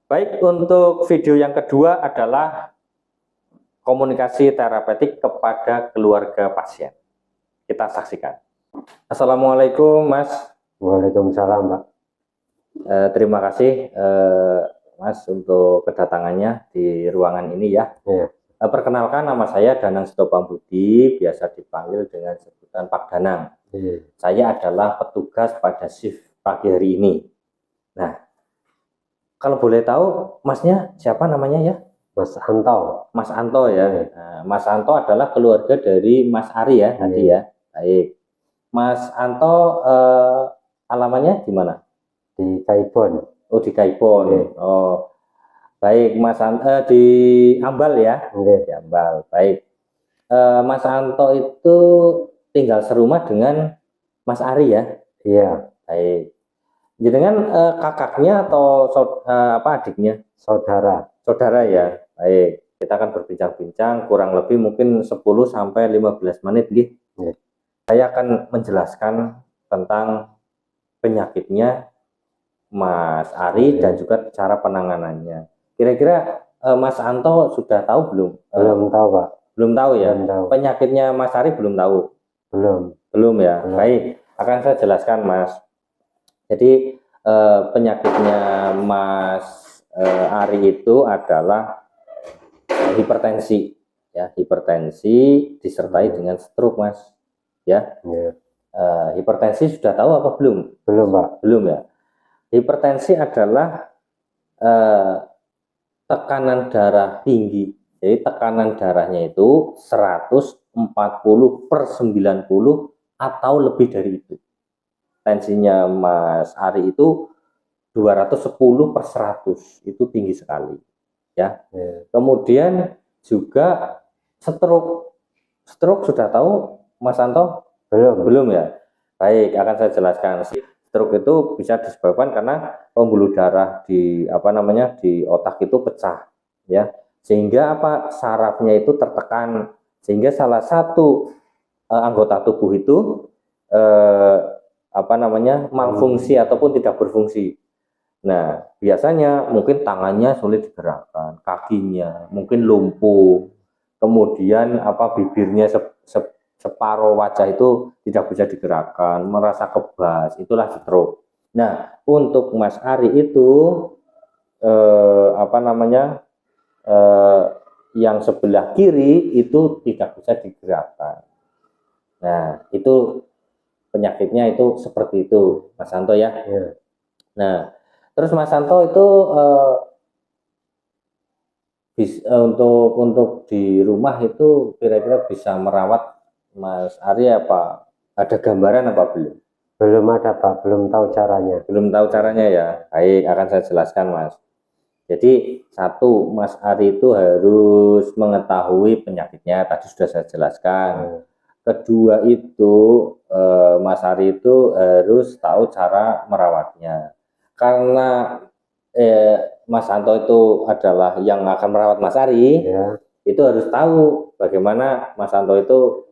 Baik, untuk video yang kedua adalah komunikasi terapeutik kepada keluarga pasien. Kita saksikan. Assalamualaikum, Mas. Waalaikumsalam, Pak. Terima kasih, Mas, untuk kedatangannya di ruangan ini ya. Ya. Perkenalkan, nama saya Danang Sitopang Budi, biasa dipanggil dengan sebutan Pak Danang. Saya adalah petugas pada shift pagi hari ini. Nah, kalau boleh tahu, Masnya siapa namanya ya? Mas Anto. Mas Anto ya. Nah, Mas Anto adalah keluarga dari Mas Ari ya tadi ya. Baik. Mas Anto alamannya di mana? Di Kaibon. Oh, di Kaibon. Oh. Baik, Mas Anto di Ambal ya. Di Ambal. Baik. Mas Anto itu tinggal serumah dengan Mas Ari ya? Iya. Baik. Jadi dengan kakaknya atau adiknya? Saudara ya. Baik, kita akan berbincang-bincang kurang lebih mungkin 10 sampai 15 menit gitu. Saya akan menjelaskan tentang penyakitnya Mas Ari dan juga cara penanganannya. Kira-kira Mas Anto sudah tahu belum? Belum tahu, Pak. Belum tahu ya? Belum tahu. Penyakitnya Mas Ari belum tahu? Belum ya? Belum. Baik, akan saya jelaskan, Mas. Jadi penyakitnya Mas Ari itu adalah hipertensi ya, hipertensi disertai dengan stroke, Mas ya. Hipertensi sudah tahu apa belum? Belum, Pak. Belum ya. Hipertensi adalah tekanan darah tinggi. Jadi tekanan darahnya itu 140/90 atau lebih dari itu. Tensinya Mas Ari itu 210/100, itu tinggi sekali ya. Kemudian juga stroke sudah tahu Mas Anto? Belum ya. Baik, akan saya jelaskan. Stroke itu bisa disebabkan karena pembuluh darah di di otak itu pecah ya, sehingga sarafnya itu tertekan, sehingga salah satu anggota tubuh itu malfungsi ataupun tidak berfungsi. Nah, biasanya mungkin tangannya sulit digerakkan, kakinya mungkin lumpuh, kemudian bibirnya separuh wajah itu tidak bisa digerakkan, merasa kebas, itulah stroke. Nah, untuk Mas Ari itu yang sebelah kiri itu tidak bisa digerakkan. Nah, itu penyakitnya itu seperti itu, Mas Santo ya. Nah, terus Mas Santo itu untuk di rumah itu kira-kira bisa merawat Mas Ari apa? Ada gambaran apa belum? Belum ada, Pak. Belum tahu caranya. Belum tahu caranya ya. Baik, akan saya jelaskan, Mas. Jadi satu, Mas Ari itu harus mengetahui penyakitnya, tadi sudah saya jelaskan. Kedua itu Mas Ari itu harus tahu cara merawatnya. Karena Mas Anto itu adalah yang akan merawat Mas Ari, itu harus tahu bagaimana Mas Anto itu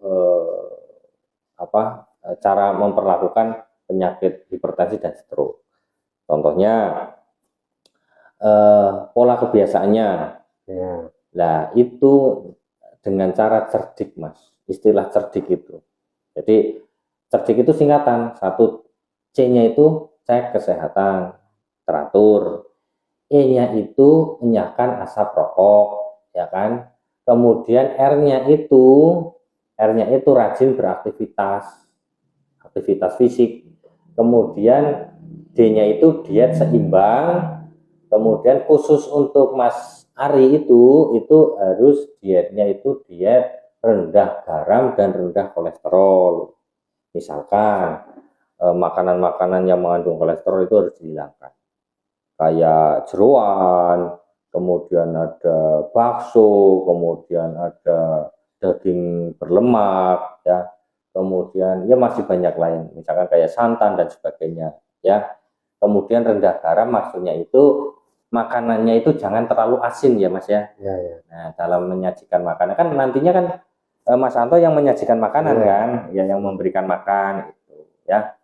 cara memperlakukan penyakit hipertensi dan stroke. Contohnya pola kebiasaannya. Nah, itu dengan cara cerdik, Mas. Istilah cerdik itu. Jadi cerdik itu singkatan. Satu, C-nya itu cek kesehatan, teratur. E-nya itu enyahkan asap rokok, ya kan? Kemudian R-nya itu rajin beraktivitas, aktivitas fisik. Kemudian D-nya itu diet seimbang. Kemudian khusus untuk Mas Ari itu harus dietnya itu diet rendah garam dan rendah kolesterol. Misalkan makanan-makanan yang mengandung kolesterol itu harus dihilangkan, kayak jeroan, kemudian ada bakso, kemudian ada daging berlemak ya, kemudian ya masih banyak lain, misalkan kayak santan dan sebagainya ya. Kemudian rendah garam maksudnya itu makanannya itu jangan terlalu asin ya, Mas ya. Nah, dalam menyajikan makanan kan nantinya kan Mas Anto yang menyajikan makanan kan, ya yang memberikan makan itu ya.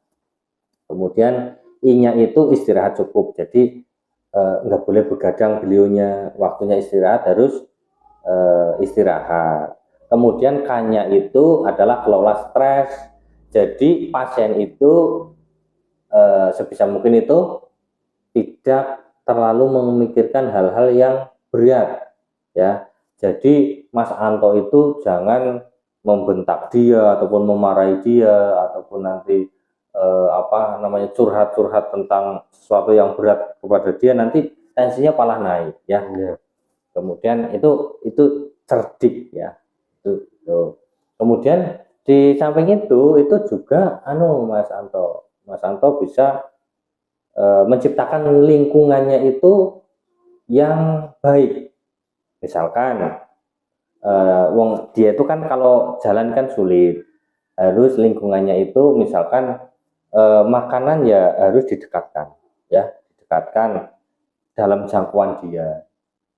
Kemudian I-nya itu istirahat cukup. Jadi nggak boleh begadang, beliaunya waktunya istirahat harus istirahat. Kemudian K-nya itu adalah kelola stres. Jadi pasien itu sebisa mungkin itu tidak terlalu memikirkan hal-hal yang berat, ya. Jadi Mas Anto itu jangan membentak dia ataupun memarahi dia ataupun nanti curhat-curhat tentang sesuatu yang berat kepada dia, nanti tensinya malah naik, ya. Ya. Kemudian itu cerdik, ya. Itu. Kemudian di samping itu juga Mas Anto bisa menciptakan lingkungannya itu yang baik. Misalkan dia itu kan kalau jalan kan sulit, harus lingkungannya itu misalkan makanan ya harus didekatkan, ya, didekatkan dalam jangkauan dia,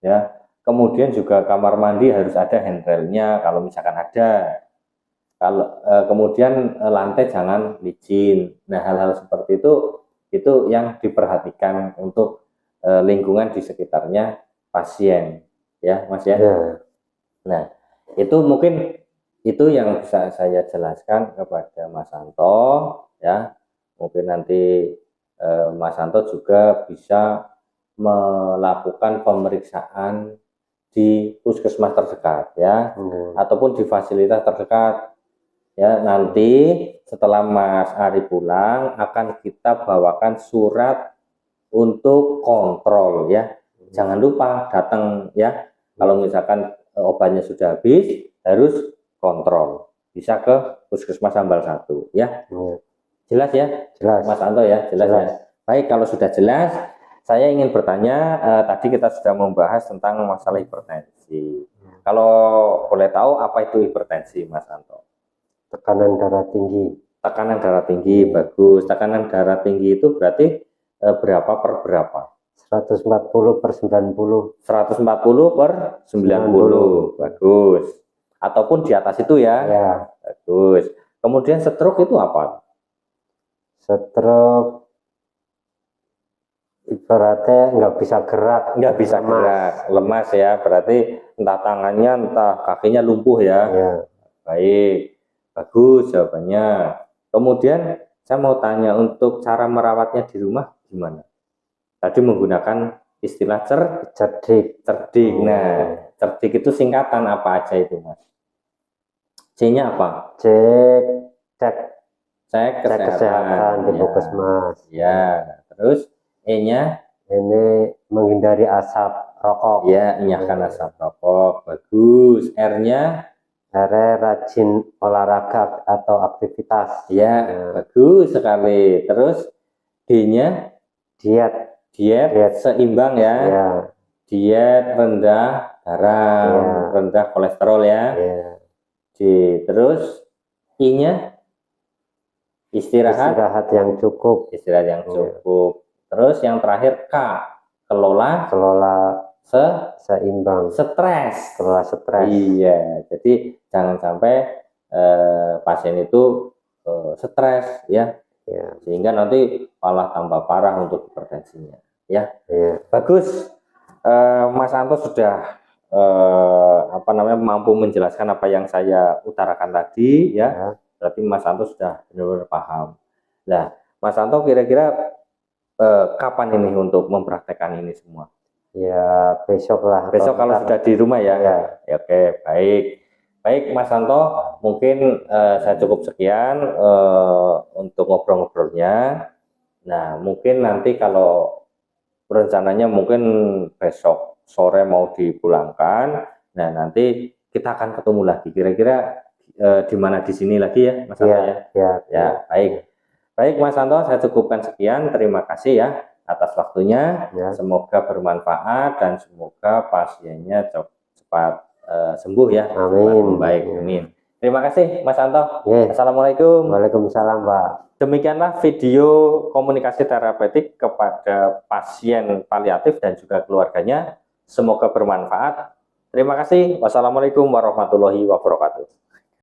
ya. Kemudian juga kamar mandi harus ada handrailnya kalau misalkan ada. Kalau kemudian lantai jangan licin. Nah, hal-hal seperti itu yang diperhatikan untuk lingkungan di sekitarnya pasien, ya Mas ya. Ya. Nah, itu mungkin itu yang bisa saya jelaskan kepada Mas Anto, ya. Mungkin nanti Mas Anto juga bisa melakukan pemeriksaan di puskesmas terdekat, ya, ataupun di fasilitas terdekat. Ya, nanti setelah Mas Ari pulang akan kita bawakan surat untuk kontrol, ya. Jangan lupa datang, ya. Kalau misalkan obatnya sudah habis harus kontrol. Bisa ke Puskesmas Sambal 1, ya. Jelas ya? Jelas. Mas Anto ya, jelas ya. Baik, kalau sudah jelas, saya ingin bertanya, tadi kita sudah membahas tentang masalah hipertensi. Kalau boleh tahu apa itu hipertensi, Mas Anto? Tekanan darah tinggi. Tekanan darah tinggi, bagus. Tekanan darah tinggi itu berarti berapa per berapa? 140/90. 140/90, bagus. Ataupun di atas itu ya, Ya. bagus. Kemudian stroke itu apa? Stroke ibaratnya nggak bisa gerak, Nggak bisa gerak, lemas ya. Berarti entah tangannya, entah kakinya lumpuh ya. Ya. Baik, bagus jawabannya. Kemudian saya mau tanya untuk cara merawatnya di rumah gimana? Tadi menggunakan istilah cerdik. Nah, cerdik itu singkatan apa aja itu, Mas? C-nya apa? Cek kesehatan di puskesmas. Ya, terus E-nya? Ini menghindari asap rokok. Ya, enyahkan asap rokok. Bagus. R-nya? Rajin olahraga atau aktivitas. Ya, bagus sekali. Terus D-nya? Diet seimbang ya. Ya. Diet rendah garam, rendah kolesterol ya. Terus I-nya? Istirahat yang cukup. Terus yang terakhir K, kelola seimbang. Kelola stres. Iya, jadi jangan sampai pasien itu stres ya. Sehingga nanti malah tambah parah untuk hipertensinya, ya. Bagus. Mas Anto sudah mampu menjelaskan apa yang saya utarakan tadi, ya. Berarti Mas Anto sudah benar-benar paham. Nah, Mas Anto kira-kira kapan ini untuk mempraktekkan ini semua? Ya, besok lah. Besok kalau sudah di rumah ya. Ya, oke, baik Mas Anto, mungkin saya cukup sekian untuk ngobrol-ngobrolnya. Nah, mungkin nanti kalau rencananya mungkin besok sore mau dipulangkan. Nah, nanti kita akan ketemu lagi. Kira-kira di mana, di sini lagi ya, Mas Anto ya? Ya, baik Mas Anto, saya cukupkan sekian. Terima kasih ya atas waktunya. Semoga bermanfaat dan semoga pasiennya cepat sembuh ya. Amin. Baik, amin. Terima kasih Mas Anto. Assalamualaikum. Waalaikumsalam, Pak. Demikianlah video komunikasi terapeutik kepada pasien paliatif dan juga keluarganya. Semoga bermanfaat. Terima kasih. Wassalamualaikum warahmatullahi wabarakatuh.